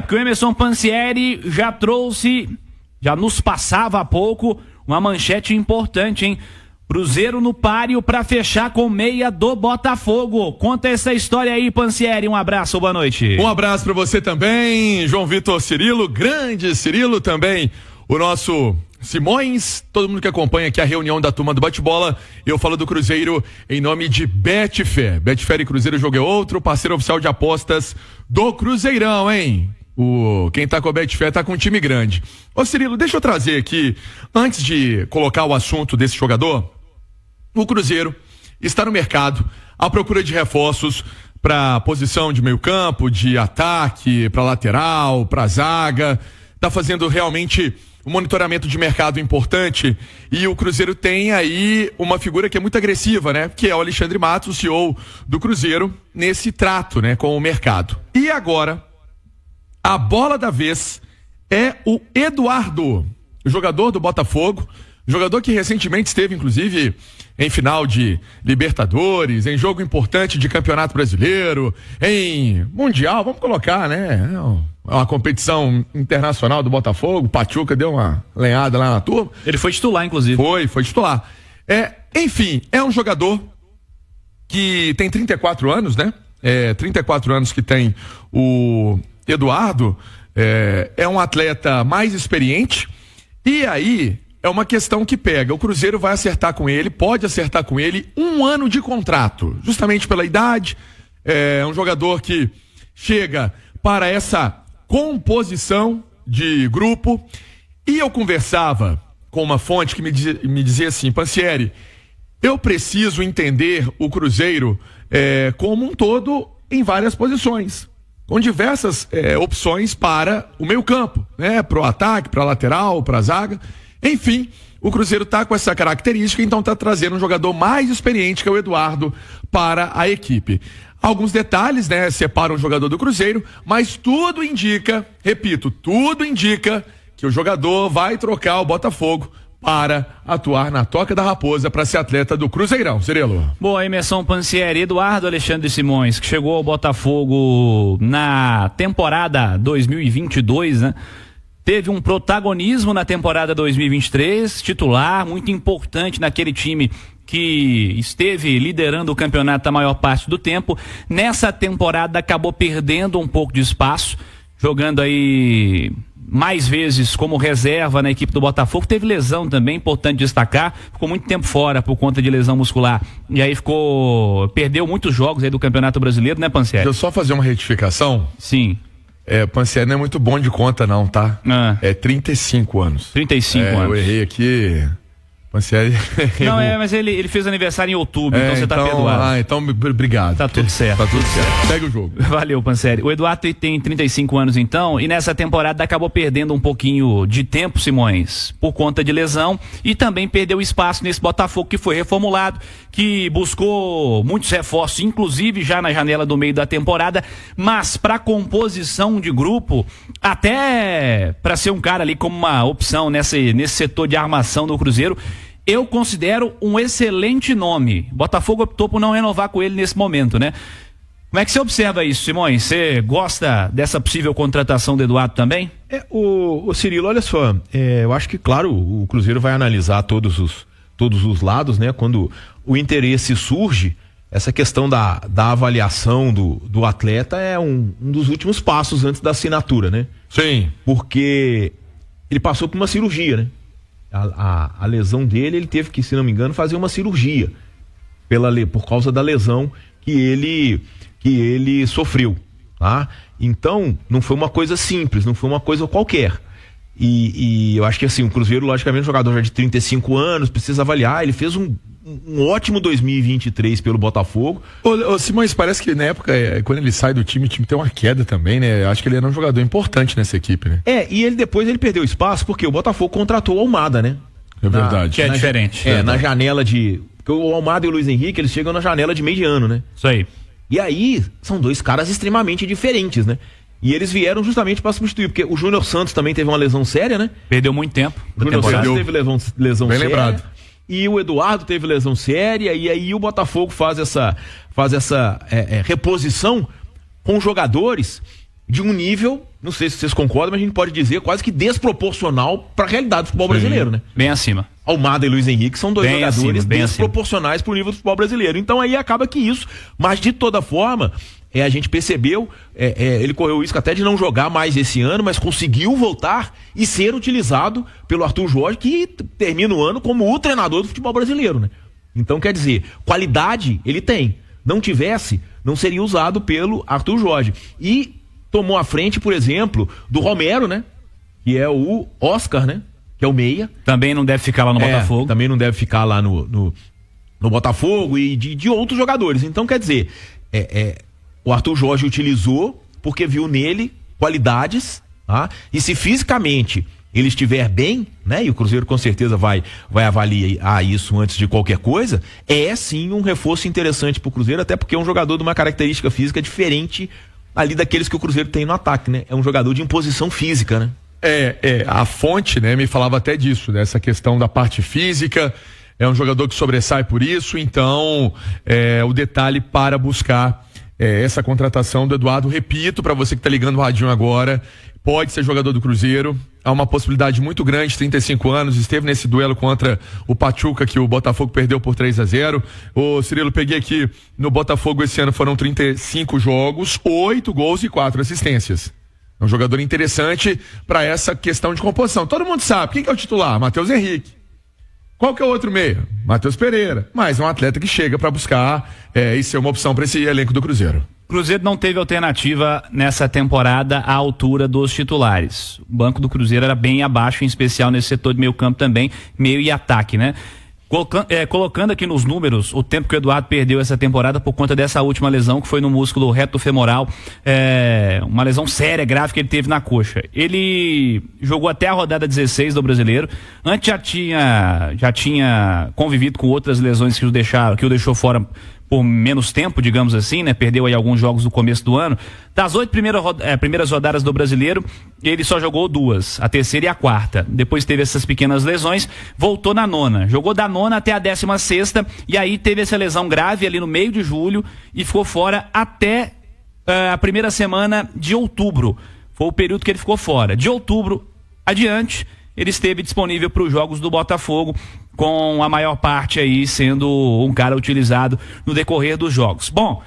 Porque o Emerson Pansieri já nos passava há pouco uma manchete importante, hein? Cruzeiro no páreo para fechar com meia do Botafogo. Conta essa história aí, Pansieri. Um abraço, boa noite. Um abraço para você também, João Vitor Cirilo, grande Cirilo também, o nosso Simões, todo mundo que acompanha aqui a reunião da turma do bate-bola. Eu falo do Cruzeiro em nome de Betfair. Betfair e Cruzeiro, jogo é outro, parceiro oficial de apostas do Cruzeirão, hein? Quem tá com a Betfair tá com um time grande. Ô Cirilo, deixa eu trazer aqui, antes de colocar o assunto desse jogador, o Cruzeiro está no mercado à procura de reforços para posição de meio campo, de ataque, para lateral, para zaga. Tá fazendo realmente um monitoramento de mercado importante e o Cruzeiro tem aí uma figura que é muito agressiva, né? Que é o Alexandre Matos, o CEO do Cruzeiro, nesse trato, né, com o mercado. E agora, a bola da vez é o Eduardo, o jogador do Botafogo, jogador que recentemente esteve, inclusive, em final de Libertadores, em jogo importante de Campeonato Brasileiro, em Mundial, vamos colocar, né? Uma competição internacional do Botafogo, Pachuca deu uma lenhada lá na turma. Ele foi titular, inclusive. Foi titular. Enfim, é um jogador que tem 34 anos, né? 34 anos que tem o Eduardo, é um atleta mais experiente, e aí é uma questão que pega, o Cruzeiro vai acertar com ele, pode acertar com ele 1 ano de contrato, justamente pela idade, é um jogador que chega para essa composição de grupo, e eu conversava com uma fonte que me dizia assim, Pansieri, eu preciso entender o Cruzeiro como um todo em várias posições, com diversas opções para o meio campo, né? Para o ataque, para a lateral, para a zaga. Enfim, o Cruzeiro está com essa característica, então está trazendo um jogador mais experiente, que é o Eduardo, para a equipe. Alguns detalhes, né, separam o jogador do Cruzeiro, mas tudo indica, repito, tudo indica que o jogador vai trocar o Botafogo para atuar na Toca da Raposa, para ser atleta do Cruzeirão. Cirilo. Boa, Emerson Pansieri. Eduardo Alexandre Simões, que chegou ao Botafogo na temporada 2022, né? Teve um protagonismo na temporada 2023, titular, muito importante naquele time que esteve liderando o campeonato a maior parte do tempo. Nessa temporada acabou perdendo um pouco de espaço, jogando aí mais vezes como reserva na equipe do Botafogo. Teve lesão também, importante destacar, ficou muito tempo fora por conta de lesão muscular, e aí perdeu muitos jogos aí do Campeonato Brasileiro, né, Pansieri? Deixa eu só fazer uma retificação. Sim. Pansieri não é muito bom de conta não, tá? 35 anos. 35 anos. Eu errei aqui. Pansieri. Não, mas ele fez aniversário em outubro, então você tá perdoado. Então obrigado. Tá tudo certo. Tá tudo certo. Segue o jogo. Valeu, Pansieri. O Eduardo tem 35 anos então, e nessa temporada acabou perdendo um pouquinho de tempo, Simões, por conta de lesão, e também perdeu espaço nesse Botafogo que foi reformulado, que buscou muitos reforços, inclusive já na janela do meio da temporada, mas para composição de grupo, até para ser um cara ali como uma opção nesse setor de armação do Cruzeiro, eu considero um excelente nome. Botafogo optou por não renovar com ele nesse momento, né? Como é que você observa isso, Simões? Você gosta dessa possível contratação do Eduardo também? O Cirilo, olha só, eu acho que, claro, o Cruzeiro vai analisar todos os lados, né? Quando o interesse surge, essa questão da avaliação do atleta é um dos últimos passos antes da assinatura, né? Sim. Porque ele passou por uma cirurgia, né? A lesão dele, ele teve que, se não me engano, fazer uma cirurgia por causa da lesão que ele sofreu, tá? Então, não foi uma coisa simples, não foi uma coisa qualquer. E eu acho que assim, o Cruzeiro, logicamente, um jogador já de 35 anos, precisa avaliar. Ele fez um ótimo 2023 pelo Botafogo. Ô Simões, parece que na época, quando ele sai do time, o time tem uma queda também, né? Acho que ele era um jogador importante nessa equipe, né? E ele depois perdeu espaço porque o Botafogo contratou o Almada, né? É verdade. Que é diferente. Na janela porque o Almada e o Luiz Henrique, eles chegam na janela de meio de ano, né? Isso aí. E aí, são dois caras extremamente diferentes, né? E eles vieram justamente para substituir, porque o Júnior Santos também teve uma lesão séria, né? Perdeu muito tempo. O Júnior Santos teve lesão Bem séria. lembrado. E o Eduardo teve lesão séria, e aí o Botafogo faz essa reposição com jogadores de um nível, não sei se vocês concordam, mas a gente pode dizer quase que desproporcional para a realidade do futebol brasileiro, né? Bem acima. Almada e Luiz Henrique são dois jogadores desproporcionais para o nível do futebol brasileiro. Então aí acaba que isso, mas de toda forma, a gente percebeu, ele correu o risco até de não jogar mais esse ano, mas conseguiu voltar e ser utilizado pelo Arthur Jorge, que termina o ano como o treinador do futebol brasileiro, né? Então quer dizer, qualidade ele tem. Não tivesse, não seria usado pelo Arthur Jorge. E tomou a frente, por exemplo, do Romero, né? Que é o Oscar, né? Que é o meia. Também não deve ficar lá no Botafogo. Também não deve ficar lá no Botafogo e de outros jogadores. Então, quer dizer, o Arthur Jorge utilizou porque viu nele qualidades, tá? E se fisicamente ele estiver bem, né? E o Cruzeiro com certeza vai avaliar isso antes de qualquer coisa, é sim um reforço interessante pro Cruzeiro, até porque é um jogador de uma característica física diferente ali daqueles que o Cruzeiro tem no ataque, né? É um jogador de imposição física, né? A fonte, né, me falava até disso, dessa questão da parte física. É um jogador que sobressai por isso, então o detalhe para buscar essa contratação do Eduardo, repito, para você que tá ligando o radinho agora, pode ser jogador do Cruzeiro, há uma possibilidade muito grande, 35 anos, esteve nesse duelo contra o Pachuca, que o Botafogo perdeu por 3-0. Ô Cirilo, peguei aqui, no Botafogo esse ano foram 35 jogos, 8 gols e 4 assistências. É um jogador interessante para essa questão de composição. Todo mundo sabe, quem que é o titular? Matheus Henrique. Qual que é o outro meia? Matheus Pereira. Mas é um atleta que chega para buscar e ser uma opção para esse elenco do Cruzeiro. Cruzeiro não teve alternativa nessa temporada à altura dos titulares. O banco do Cruzeiro era bem abaixo, em especial nesse setor de meio campo também, meio e ataque, né? Colocando aqui nos números o tempo que o Eduardo perdeu essa temporada por conta dessa última lesão, que foi no músculo reto femoral, uma lesão séria, grave que ele teve na coxa. Ele jogou até a rodada 16 do Brasileiro. Antes já tinha convivido com outras lesões que o deixou fora por menos tempo, digamos assim, né? Perdeu aí alguns jogos no começo do ano. Das 8 primeiras rodadas do Brasileiro, ele só jogou 2, a terceira e a quarta. Depois teve essas pequenas lesões, voltou na 9ª. Jogou da 9ª até a 16ª, e aí teve essa lesão grave ali no meio de julho e ficou fora até a primeira semana de outubro. Foi o período que ele ficou fora. De outubro adiante, ele esteve disponível para os jogos do Botafogo, com a maior parte aí sendo um cara utilizado no decorrer dos jogos. Bom,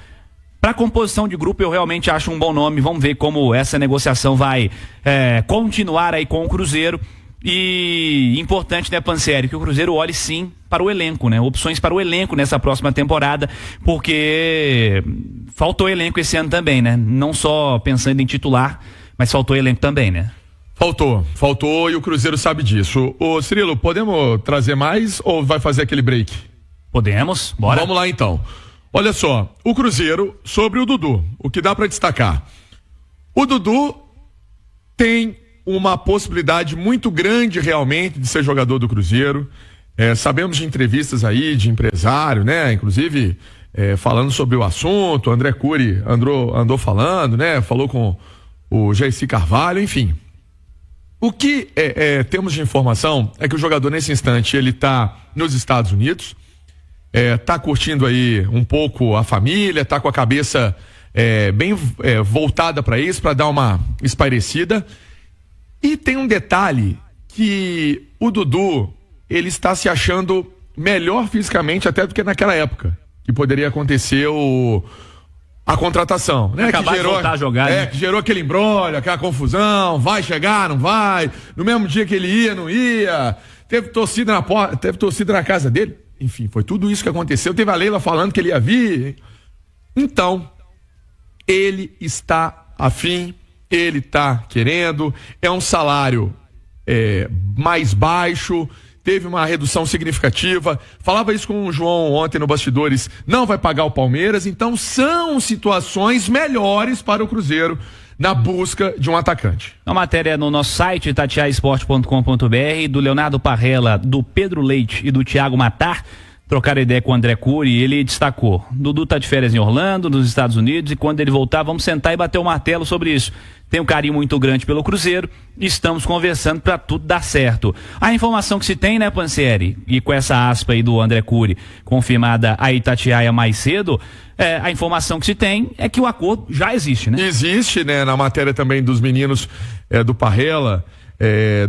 para composição de grupo eu realmente acho um bom nome. Vamos ver como essa negociação vai continuar aí com o Cruzeiro. E importante, né, Pansieri, que o Cruzeiro olhe sim para o elenco, né? Opções para o elenco nessa próxima temporada, porque faltou elenco esse ano também, né? Não só pensando em titular, mas faltou elenco também, né? Faltou e o Cruzeiro sabe disso. Ô Cirilo, podemos trazer mais ou vai fazer aquele break? Podemos, bora. Vamos lá então. Olha só, o Cruzeiro, sobre o Dudu, o que dá para destacar? O Dudu tem uma possibilidade muito grande realmente de ser jogador do Cruzeiro. Sabemos de entrevistas aí de empresário, né? Inclusive falando sobre o assunto, o André Cury andou falando, né? Falou com o Jaircy Carvalho, enfim. O que temos de informação é que o jogador nesse instante ele está nos Estados Unidos, está curtindo aí um pouco a família, está com a cabeça bem voltada para isso, para dar uma espairecida. E tem um detalhe que o Dudu ele está se achando melhor fisicamente até do que naquela época que poderia acontecer a contratação, né? Acabar de voltar a jogar, né? Que gerou aquele imbróglio, aquela confusão, vai chegar, não vai, no mesmo dia que ele ia, não ia, teve torcida na porta, teve torcida na casa dele, enfim, foi tudo isso que aconteceu, teve a Leila falando que ele ia vir, então, ele está afim, ele está querendo, é um salário mais baixo, teve uma redução significativa, falava isso com o João ontem no Bastidores, não vai pagar o Palmeiras, então são situações melhores para o Cruzeiro na busca de um atacante. Uma matéria no nosso site, tatiaesporte.com.br, do Leonardo Parrella, do Pedro Leite e do Thiago Matar, trocaram ideia com o André Cury e ele destacou: Dudu tá de férias em Orlando, nos Estados Unidos, e quando ele voltar vamos sentar e bater o martelo sobre isso. Tem um carinho muito grande pelo Cruzeiro e estamos conversando para tudo dar certo. A informação que se tem, né, Pansieri, e com essa aspa aí do André Cury confirmada a Itatiaia mais cedo, a informação que se tem é que o acordo já existe, né? Existe, né, na matéria também dos meninos do Parrella,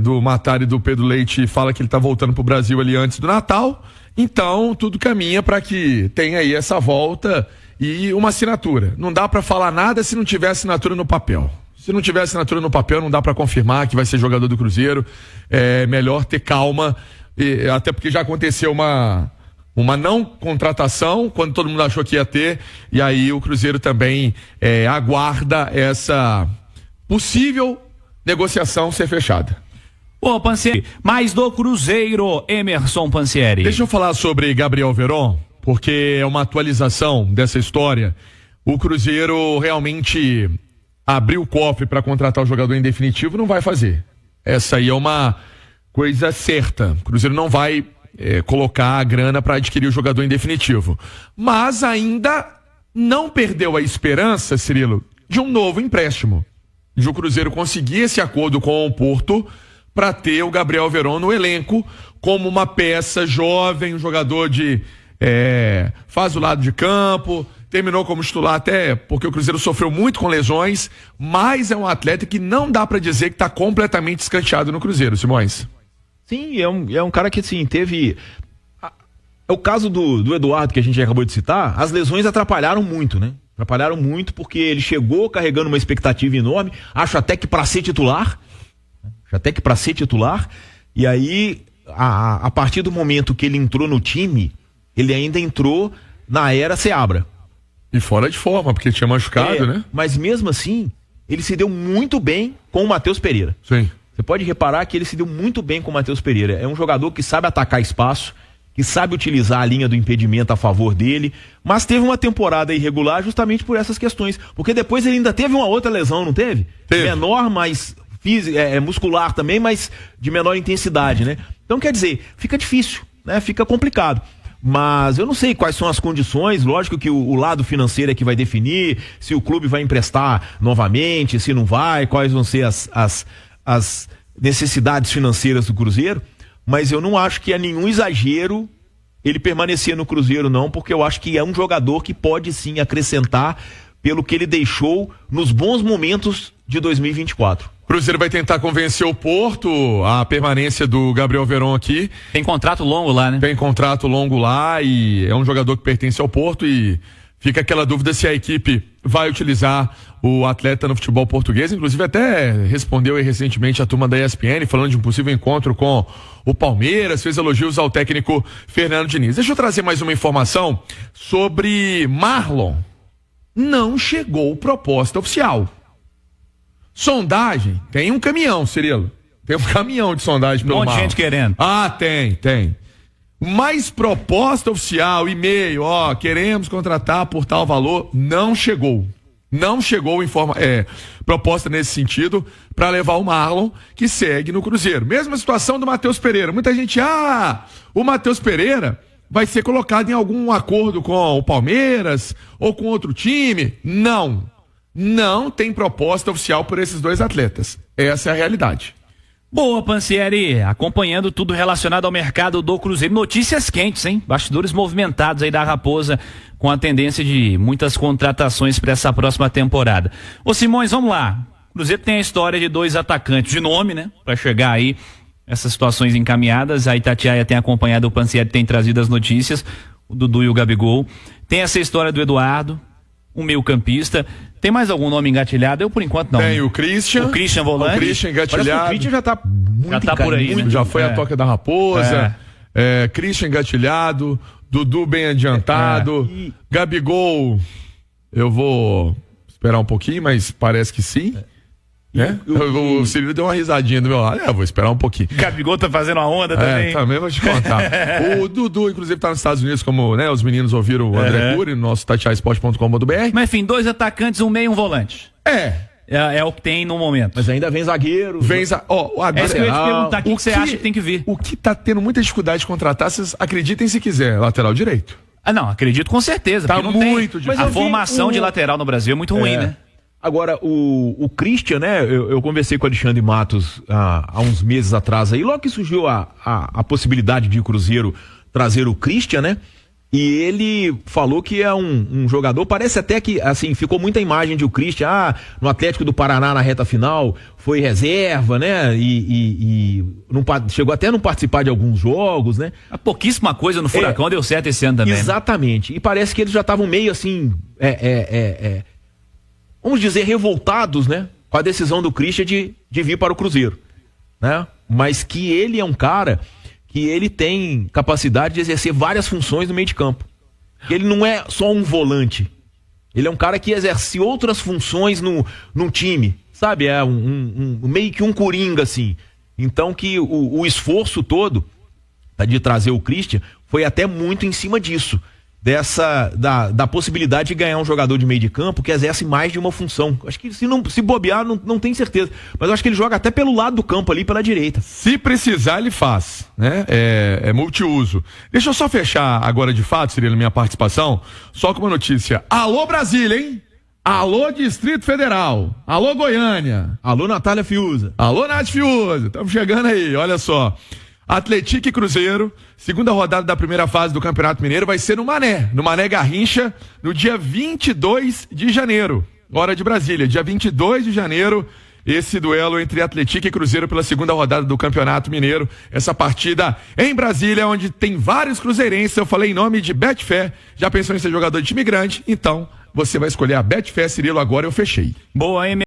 do Matari e do Pedro Leite, fala que ele tá voltando pro Brasil ali antes do Natal. Então, tudo caminha para que tenha aí essa volta e uma assinatura. Não dá para falar nada se não tiver assinatura no papel. Se não tiver assinatura no papel, não dá para confirmar que vai ser jogador do Cruzeiro. É melhor ter calma, até porque já aconteceu uma não contratação, quando todo mundo achou que ia ter, e aí o Cruzeiro também aguarda essa possível negociação ser fechada. Ô, Pansieri, mais do Cruzeiro, Emerson Pansieri. Deixa eu falar sobre Gabriel Veron, porque é uma atualização dessa história. O Cruzeiro realmente abriu o cofre para contratar o jogador em definitivo, não vai fazer. Essa aí é uma coisa certa. O Cruzeiro não vai colocar a grana para adquirir o jogador em definitivo. Mas ainda não perdeu a esperança, Cirilo, de um novo empréstimo. De o Cruzeiro conseguir esse acordo com o Porto para ter o Gabriel Veron no elenco como uma peça jovem, um jogador de faz o lado de campo, terminou como titular até porque o Cruzeiro sofreu muito com lesões, mas é um atleta que não dá para dizer que está completamente escanteado no Cruzeiro, Simões. Sim, é um cara que assim, teve... É o caso do Eduardo que a gente acabou de citar, as lesões atrapalharam muito, né? Atrapalharam muito porque ele chegou carregando uma expectativa enorme, acho até que para ser titular, e aí a partir do momento que ele entrou no time, ele ainda entrou na era Seabra. E fora de forma, porque tinha machucado, né? Mas mesmo assim, ele se deu muito bem com o Matheus Pereira. Sim. Você pode reparar que ele se deu muito bem com o Matheus Pereira. É um jogador que sabe atacar espaço, que sabe utilizar a linha do impedimento a favor dele, mas teve uma temporada irregular justamente por essas questões. Porque depois ele ainda teve uma outra lesão, não teve? Menor, mas muscular também, mas de menor intensidade, né? Então, quer dizer, fica difícil, né? Fica complicado. Mas eu não sei quais são as condições, lógico que o lado financeiro é que vai definir, se o clube vai emprestar novamente, se não vai, quais vão ser as necessidades financeiras do Cruzeiro, mas eu não acho que é nenhum exagero ele permanecer no Cruzeiro não, porque eu acho que é um jogador que pode sim acrescentar pelo que ele deixou nos bons momentos de 2024. O Cruzeiro vai tentar convencer o Porto a permanência do Gabriel Veron aqui. Tem contrato longo lá, né? Tem contrato longo lá e é um jogador que pertence ao Porto e fica aquela dúvida se a equipe vai utilizar o atleta no futebol português. Inclusive até respondeu aí recentemente a turma da ESPN falando de um possível encontro com o Palmeiras, fez elogios ao técnico Fernando Diniz. Deixa eu trazer mais uma informação sobre Marlon. Não chegou proposta oficial. Sondagem, tem um caminhão, Cirilo. Tem um caminhão de sondagem pelo Marlon. Um monte de gente querendo. Ah, tem. Mas proposta oficial, e-mail, queremos contratar por tal valor, não chegou. Não chegou proposta nesse sentido para levar o Marlon, que segue no Cruzeiro. Mesma situação do Matheus Pereira. Muita gente, o Matheus Pereira vai ser colocado em algum acordo com o Palmeiras ou com outro time. Não tem proposta oficial por esses dois atletas. Essa é a realidade. Boa, Pansieri, acompanhando tudo relacionado ao mercado do Cruzeiro. Notícias quentes, hein? Bastidores movimentados aí da Raposa, com a tendência de muitas contratações para essa próxima temporada. Ô Simões, vamos lá. O Cruzeiro tem a história de dois atacantes de nome, né? Para chegar aí, essas situações encaminhadas. A Itatiaia tem acompanhado, o Pansieri tem trazido as notícias, o Dudu e o Gabigol. Tem essa história do Eduardo, um meio-campista. Tem mais algum nome engatilhado? Eu, por enquanto, não. Tem o Christian. O Christian volante. O Christian engatilhado. O Christian já tá por aí, né? Já foi a Toca da Raposa. Christian engatilhado. Dudu bem adiantado. Gabigol, eu vou esperar um pouquinho, mas parece que sim. O Cirilo deu uma risadinha do meu lado. Vou esperar um pouquinho. Gabigol tá fazendo a onda também. Também vou te contar. O Dudu, inclusive, tá nos Estados Unidos, como os meninos ouviram o André Cury no nosso tatiaesporte.com.br. Mas enfim, dois atacantes, um meio e um volante. É o que tem no momento. Mas ainda vem zagueiro. Agora, É isso que eu ia te perguntar, quem que você acha que tem que vir? O que tá tendo muita dificuldade de contratar, vocês acreditem se quiser, lateral direito. Não, acredito com certeza. Tá porque não muito tem... difícil. A formação de lateral no Brasil é muito ruim, né? Agora, o Christian, né? Eu conversei com o Alexandre Matos há uns meses atrás aí, logo que surgiu a possibilidade de o Cruzeiro trazer o Christian, né? E ele falou que é um jogador, parece até que, assim, ficou muita imagem de o Christian, no Atlético do Paraná na reta final, foi reserva, né? E não, chegou até a não participar de alguns jogos, né? Pouquíssima coisa no Furacão deu certo esse ano também. Exatamente. Né? E parece que eles já estavam meio assim, vamos dizer, revoltados, né? Com a decisão do Christian de vir para o Cruzeiro, né? Mas que ele é um cara que ele tem capacidade de exercer várias funções no meio de campo. Ele não é só um volante. Ele é um cara que exerce outras funções no time, sabe? É meio que um coringa, assim. Então que o esforço todo de trazer o Christian foi até muito em cima disso. Da possibilidade de ganhar um jogador de meio de campo que exerce mais de uma função. Acho que se bobear, não tem certeza. Mas eu acho que ele joga até pelo lado do campo ali, pela direita. Se precisar, ele faz, né? É multiuso. Deixa eu só fechar agora de fato, Cirilo, minha participação, só com uma notícia. Alô, Brasília, hein? Alô, Distrito Federal. Alô, Goiânia. Alô, Natália Fiuza. Alô, Nath Fiuza. Estamos chegando aí, olha só. Atlético e Cruzeiro, segunda rodada da primeira fase do Campeonato Mineiro vai ser no Mané Garrincha, no dia 22 de janeiro, hora de Brasília, dia 22 de janeiro, esse duelo entre Atlético e Cruzeiro pela segunda rodada do Campeonato Mineiro, essa partida em Brasília, onde tem vários cruzeirenses, eu falei em nome de Betfair, já pensou em ser jogador de time grande? Então, você vai escolher a Betfair, Cirilo, agora eu fechei. Boa, hein?